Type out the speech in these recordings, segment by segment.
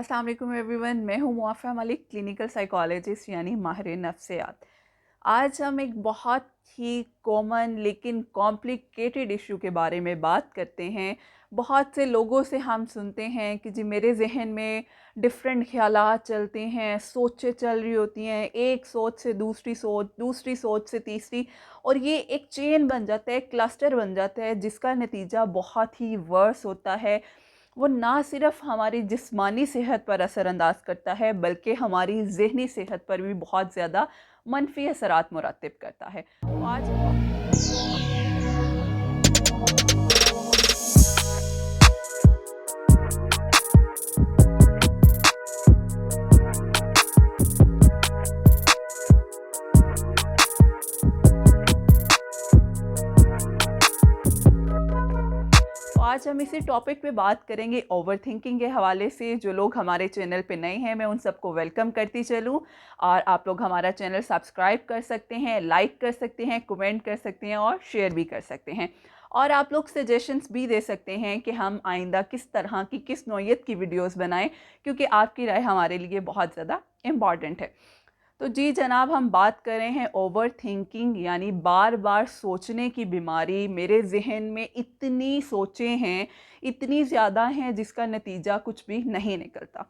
अस्सलाम वालेकुम एवरीवन, मैं हूँ मुआफ़ा मलिक, क्लिनिकल साइकोलॉजिस्ट यानी माहिर नफ्सियात। आज हम एक बहुत ही कॉमन लेकिन कॉम्प्लिकेटेड इशू के बारे में बात करते हैं। बहुत से लोगों से हम सुनते हैं कि जी मेरे ज़हन में डिफरेंट ख़यालात चलते हैं, सोचें चल रही होती हैं, एक सोच से दूसरी सोच से तीसरी, और ये एक चेन बन जाता है, क्लस्टर बन जाता है, जिसका नतीजा बहुत ही वर्स होता है। वो ना सिर्फ हमारी जिस्मानी सेहत पर असरअंदाज करता है बल्कि हमारी ज़हनी सेहत पर भी बहुत ज़्यादा मनफ़ी असरात मुरतब करता है। तो आज तो आज हम इसी टॉपिक पे बात करेंगे ओवरथिंकिंग के हवाले से। जो लोग हमारे चैनल पे नए हैं, मैं उन सबको वेलकम करती चलूँ। और आप लोग हमारा चैनल सब्सक्राइब कर सकते हैं, लाइक कर सकते हैं, कमेंट कर सकते हैं और शेयर भी कर सकते हैं। और आप लोग सजेशंस भी दे सकते हैं कि हम आइंदा किस तरह की, किस नौइयत की वीडियोस बनाएं, क्योंकि आपकी राय हमारे लिए बहुत ज़्यादा इम्पॉर्टेंट है। तो जी जनाब, हम बात कर रहे हैं ओवर थिंकिंग यानी बार बार सोचने की बीमारी। मेरे जहन में इतनी सोचें हैं, इतनी ज़्यादा हैं, जिसका नतीजा कुछ भी नहीं निकलता।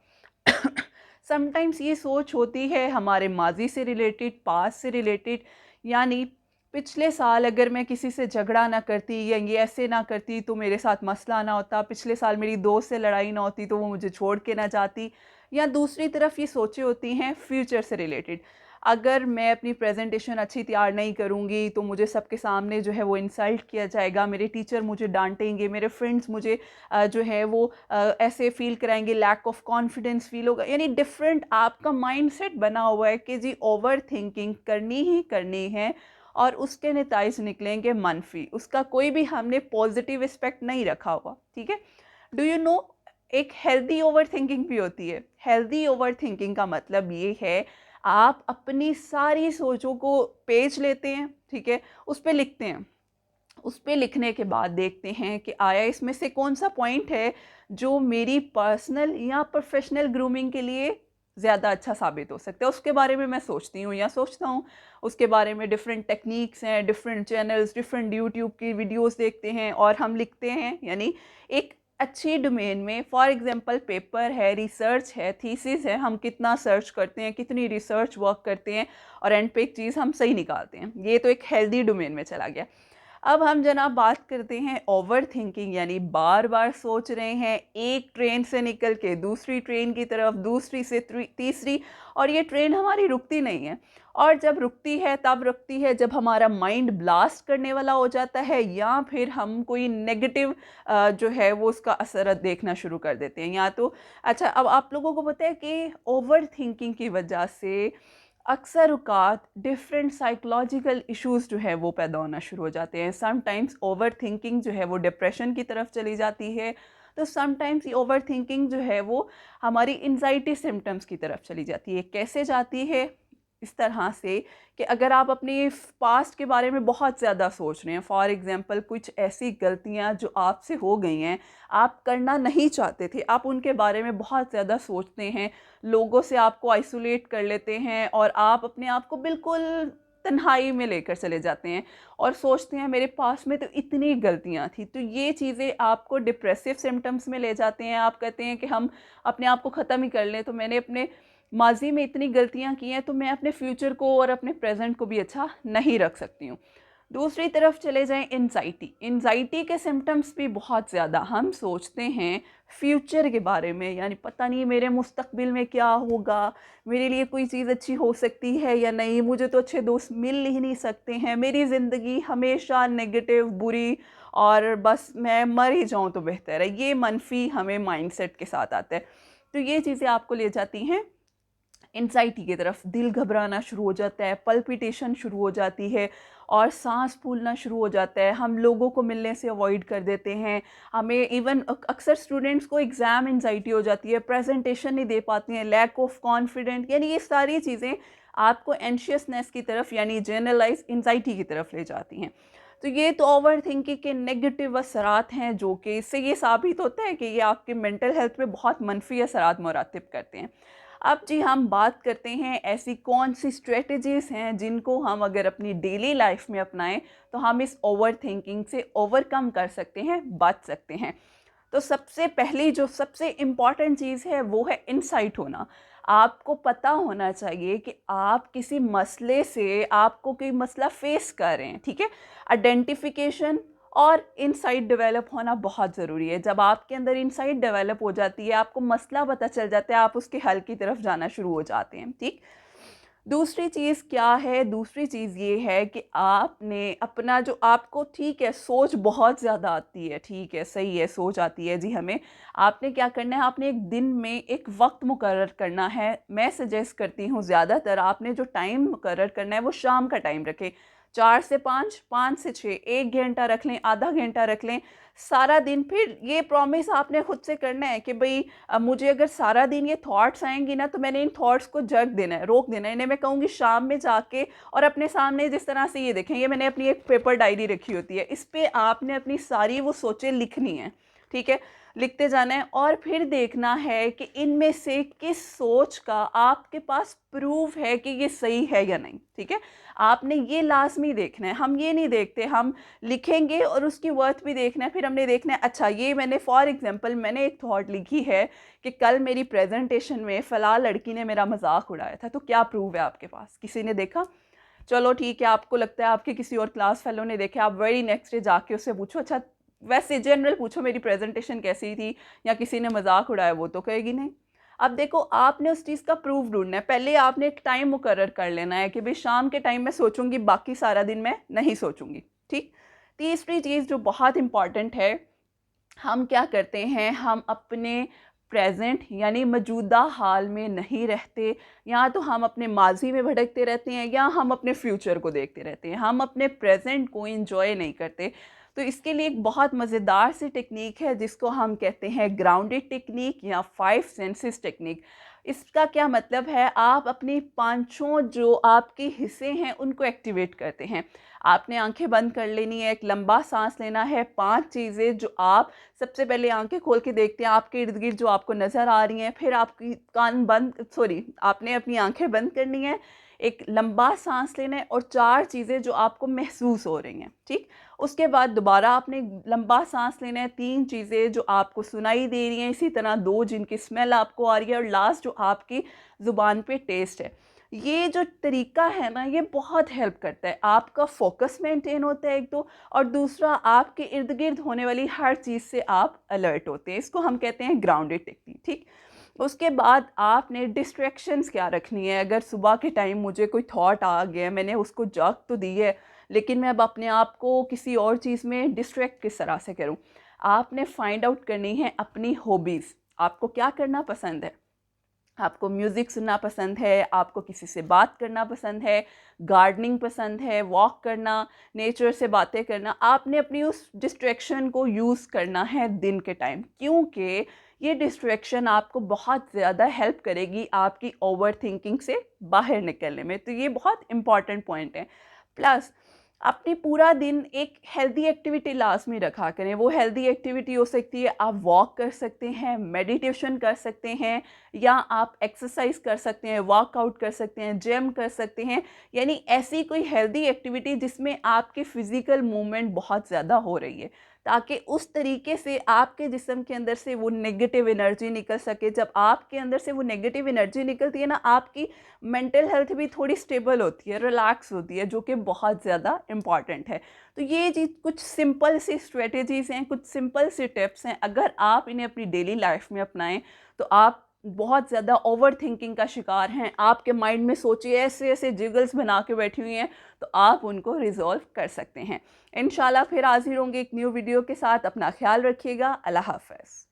समटाइम्स ये सोच होती है हमारे माजी से रिलेटेड, पास से रिलेटेड। यानी पिछले साल अगर मैं किसी से झगड़ा ना करती या ये ऐसे ना करती तो मेरे साथ मसला ना होता, पिछले साल मेरी दोस्त से लड़ाई ना होती तो वो मुझे छोड़ के ना जाती। या दूसरी तरफ ये सोचें होती हैं फ्यूचर से रिलेटेड। अगर मैं अपनी प्रेजेंटेशन अच्छी तैयार नहीं करूँगी तो मुझे सबके सामने जो है वो इंसल्ट किया जाएगा, मेरे टीचर मुझे डांटेंगे, मेरे फ्रेंड्स मुझे जो है वो ऐसे फील कराएंगे, लैक ऑफ कॉन्फिडेंस फील होगा। यानी डिफरेंट आपका माइंडसेट बना हुआ है कि जी ओवर थिंकिंग करनी ही करनी है और उसके नताइज निकलेंगे मनफी। उसका कोई भी हमने पॉजिटिव एस्पेक्ट नहीं रखा हुआ। ठीक है। डू यू नो, एक हेल्दी ओवर थिंकिंग भी होती है। हेल्दी ओवर थिंकिंग का मतलब ये है, आप अपनी सारी सोचों को पेज लेते हैं, ठीक है, उस पे लिखते हैं। उस पे लिखने के बाद देखते हैं कि आया इसमें से कौन सा पॉइंट है जो मेरी पर्सनल या प्रोफेशनल ग्रूमिंग के लिए ज़्यादा अच्छा साबित हो सकता है। उसके बारे में मैं सोचती हूँ या सोचता हूँ। उसके बारे में डिफरेंट टेक्निक्स हैं, डिफरेंट चैनल्स, डिफरेंट यूट्यूब की वीडियोस देखते हैं और हम लिखते हैं। यानी एक अच्छी डोमेन में, फॉर एग्जांपल पेपर है, रिसर्च है, थीसिस है, हम कितना सर्च करते हैं, कितनी रिसर्च वर्क करते हैं और एंड पे एक चीज़ हम सही निकालते हैं। ये तो एक हेल्दी डोमेन में चला गया। अब हम जनाब बात करते हैं ओवर थिंकिंग, यानी बार बार सोच रहे हैं, एक ट्रेन से निकल के दूसरी ट्रेन की तरफ, दूसरी से तीसरी, और ये ट्रेन हमारी रुकती नहीं है। और जब रुकती है तब रुकती है जब हमारा माइंड ब्लास्ट करने वाला हो जाता है या फिर हम कोई नेगेटिव जो है वो उसका असर देखना शुरू कर देते हैं। या तो अच्छा, अब आप लोगों को पता है कि ओवर थिंकिंग की वजह से अक्सर औक़ात डिफरेंट साइकोलॉजिकल इश्यूज़ जो है वो पैदा होना शुरू हो जाते हैं। समटाइम्स ओवर थिंकिंग जो है वो डिप्रेशन की तरफ चली जाती है, तो समटाइम्स ये ओवर थिंकिंग जो है वो हमारी एंग्ज़ायटी सिम्पटम्स की तरफ चली जाती है। कैसे जाती है? इस तरह से कि अगर आप अपने पास्ट के बारे में बहुत ज़्यादा सोच रहे हैं, फॉर एग्ज़ाम्पल कुछ ऐसी गलतियाँ जो आपसे हो गई हैं, आप करना नहीं चाहते थे, आप उनके बारे में बहुत ज़्यादा सोचते हैं, लोगों से आपको आइसोलेट कर लेते हैं और आप अपने आप को बिल्कुल तन्हाई में लेकर चले जाते हैं और सोचते हैं मेरे पास में तो इतनी गलतियां थी। तो ये चीज़ें आपको डिप्रेसिव सिम्टम्स में ले जाते हैं। आप कहते हैं कि हम अपने आप को ख़त्म ही कर लें, तो मैंने अपने माजी में इतनी गलतियां की हैं तो मैं अपने फ्यूचर को और अपने प्रेजेंट को भी अच्छा नहीं रख सकती हूँ। दूसरी तरफ चले जाएं, एंजाइटी। एंजाइटी के सिम्टम्स भी बहुत ज़्यादा, हम सोचते हैं फ्यूचर के बारे में, यानी पता नहीं मेरे मुस्तकबिल में क्या होगा, मेरे लिए कोई चीज़ अच्छी हो सकती है या नहीं, मुझे तो अच्छे दोस्त मिल ही नहीं सकते हैं, मेरी ज़िंदगी हमेशा नेगेटिव, बुरी, और बस मैं मर ही जाऊँ तो बेहतर है। ये मनफी हमें माइंडसेट के साथ आता है। तो ये चीज़ें आपको ले जाती हैं एंजाइटी की तरफ। दिल घबराना शुरू हो जाता है, पल्पिटेशन शुरू हो जाती है और सांस फूलना शुरू हो जाता है। हम लोगों को मिलने से अवॉइड कर देते हैं। हमें इवन अक्सर स्टूडेंट्स को एग्ज़ाम एंजाइटी हो जाती है, प्रेजेंटेशन नहीं दे पाती हैं, लैक ऑफ कॉन्फिडेंट, यानी ये सारी चीज़ें आपको एंशियसनेस की तरफ यानी जनरलाइज एंजाइटी की तरफ ले जाती हैं। तो ये तो ओवर थिंकिंग के नेगेटिव असरात हैं, जो कि इससे ये साबित होता है कि ये आपके मेंटल हेल्थ पे बहुत मनफी असरात मुरातिब करते हैं। अब जी हम बात करते हैं ऐसी कौन सी स्ट्रेटजीज़ हैं जिनको हम अगर अपनी डेली लाइफ में अपनाएं तो हम इस ओवर थिंकिंग से ओवरकम कर सकते हैं, बच सकते हैं। तो सबसे पहली जो सबसे इम्पॉर्टेंट चीज़ है वो है इनसाइट होना। आपको पता होना चाहिए कि आप किसी मसले से आपको कोई मसला फेस कर रहे हैं, ठीक है। आइडेंटिफिकेशन और इनसाइट डेवलप होना बहुत ज़रूरी है। जब आपके अंदर इनसाइट डेवलप हो जाती है, आपको मसला पता चल जाता है, आप उसके हल की तरफ जाना शुरू हो जाते हैं, ठीक। दूसरी चीज़ क्या है? दूसरी चीज़ ये है कि आपने अपना जो आपको ठीक है, सोच बहुत ज़्यादा आती है, ठीक है, सही है, सोच आती है जी हमें। आपने क्या करना है, आपने एक दिन में एक वक़्त मुकर्रर करना है। मैं सजेस्ट करती हूँ ज़्यादातर आपने जो टाइम मुकर्रर करना है वो शाम का टाइम रखें। 4 से 5, 5 से 6, 1 घंटा रख लें, आधा घंटा रख लें, सारा दिन। फिर ये प्रॉमिस आपने खुद से करना है कि भई मुझे अगर सारा दिन ये थॉट्स आएँगी ना, तो मैंने इन थॉट्स को जग देना है, रोक देना है। इन्हें मैं कहूँगी शाम में जाके और अपने सामने जिस तरह से ये देखें, ये मैंने अपनी एक पेपर डायरी रखी होती है, इस पे आपने अपनी सारी वो सोचें लिखनी हैं, ठीक है? लिखते जाना है और फिर देखना है कि इनमें से किस सोच का आपके पास प्रूफ है कि ये सही है या नहीं, ठीक है? आपने ये लाज़मी देखना है। हम ये नहीं देखते, हम लिखेंगे और उसकी वर्थ भी देखना है। फिर हमने देखना है, अच्छा ये मैंने फॉर एग्ज़ाम्पल मैंने एक थॉट लिखी है कि कल मेरी प्रेज़ेंटेशन में फ़लाँ लड़की ने मेरा मज़ाक उड़ाया था, तो क्या प्रूफ़ है आपके पास? किसी ने देखा? चलो ठीक है, आपको लगता है आपके किसी और क्लास फ़ेलो ने देखा, आप वेरी नेक्स्ट डे जाके उससे पूछो, अच्छा वैसे जनरल पूछो मेरी प्रेज़ेंटेशन कैसी थी या किसी ने मज़ाक उड़ाया, वो तो कहेगी नहीं। अब देखो आपने उस चीज़ का प्रूफ़ ढूँढना है। पहले आपने एक टाइम मुकर्रर कर लेना है कि भई शाम के टाइम मैं सोचूँगी, बाकी सारा दिन मैं नहीं सोचूँगी, ठीक? तीसरी चीज़ जो बहुत इम्पॉर्टेंट है, हम क्या करते हैं, हम अपने प्रेज़ेंट यानी मौजूदा हाल में नहीं रहते, या तो हम अपने माज़ी में भटकते रहते हैं या हम अपने फ्यूचर को देखते रहते हैं। हम अपने प्रेज़ेंट को एन्जॉय नहीं करते। तो इसके लिए एक बहुत मज़ेदार सी टेक्नीक है जिसको हम कहते हैं ग्राउंडेड टेक्नीक या 5 सेंसेस टेक्नीक। इसका क्या मतलब है, आप अपनी पाँचों जो आपके हिस्से हैं उनको एक्टिवेट करते हैं। आपने आँखें बंद कर लेनी है, एक लंबा साँस लेना है, 5 चीज़ें जो आप सबसे पहले आँखें खोल के देखते हैं आपके इर्द-गिर्द जो आपको नज़र आ रही हैं, फिर आपकी आपने अपनी आँखें बंद करनी है, एक लंबा साँस लेना है और 4 चीज़ें जो आपको महसूस हो रही हैं, ठीक? उसके बाद दोबारा आपने लंबा साँस लेना है, 3 चीज़ें जो आपको सुनाई दे रही हैं, इसी तरह 2 जिनकी स्मेल आपको आ रही है और लास्ट जो आपकी ज़ुबान पे टेस्ट है। ये जो तरीका है ना, ये बहुत हेल्प करता है। आपका फ़ोकस मेंटेन होता है एक तो, और दूसरा आपके इर्द-गिर्द होने वाली हर चीज़ से आप अलर्ट होते हैं। इसको हम कहते हैं ग्राउंडेड टेक्निक, ठीक? उसके बाद आपने डिस्ट्रैक्शंस क्या रखनी है। अगर सुबह के टाइम मुझे कोई थॉट आ गया, मैंने उसको जग तो दी है, लेकिन मैं अब अपने आप को किसी और चीज़ में डिस्ट्रैक्ट किस तरह से करूँ? आपने फाइंड आउट करनी है अपनी हॉबीज़। आपको क्या करना पसंद है? आपको म्यूज़िक सुनना पसंद है, आपको किसी से बात करना पसंद है, गार्डनिंग पसंद है, वॉक करना, नेचर से बातें करना। आपने अपनी उस डिस्ट्रैक्शन को यूज़ करना है दिन के टाइम, क्योंकि ये डिस्ट्रैक्शन आपको बहुत ज़्यादा हेल्प करेगी आपकी ओवरथिंकिंग से बाहर निकलने में। तो ये बहुत इम्पॉर्टेंट पॉइंट है। प्लस अपनी पूरा दिन एक हेल्दी एक्टिविटी लाज़मी रखा करें। वो हेल्दी एक्टिविटी हो सकती है, आप वॉक कर सकते हैं, मेडिटेशन कर सकते हैं, या आप एक्सरसाइज कर सकते हैं, वर्कआउट कर सकते हैं, जिम कर सकते हैं। यानी ऐसी कोई हेल्दी एक्टिविटी जिसमें आपकी फ़िज़िकल मूवमेंट बहुत ज़्यादा हो रही है, ताकि उस तरीके से आपके जिस्म के अंदर से वो नेगेटिव एनर्जी निकल सके। जब आपके अंदर से वो नेगेटिव एनर्जी निकलती है ना, आपकी मेंटल हेल्थ भी थोड़ी स्टेबल होती है, रिलैक्स होती है, जो कि बहुत ज़्यादा इम्पॉर्टेंट है। तो ये चीज़ कुछ सिंपल सी स्ट्रेटजीज़ हैं, कुछ सिंपल सी टिप्स हैं। अगर आप इन्हें अपनी डेली लाइफ में अपनाएं तो आप बहुत ज़्यादा ओवर थिंकिंग का शिकार हैं, आपके माइंड में सोचिए ऐसे ऐसे जिगल्स बना के बैठी हुई हैं, तो आप उनको रिजॉल्व कर सकते हैं। इंशाल्लाह फिर हाजिर होंगे एक न्यू वीडियो के साथ। अपना ख्याल रखिएगा। अल्लाह हाफ़िज़।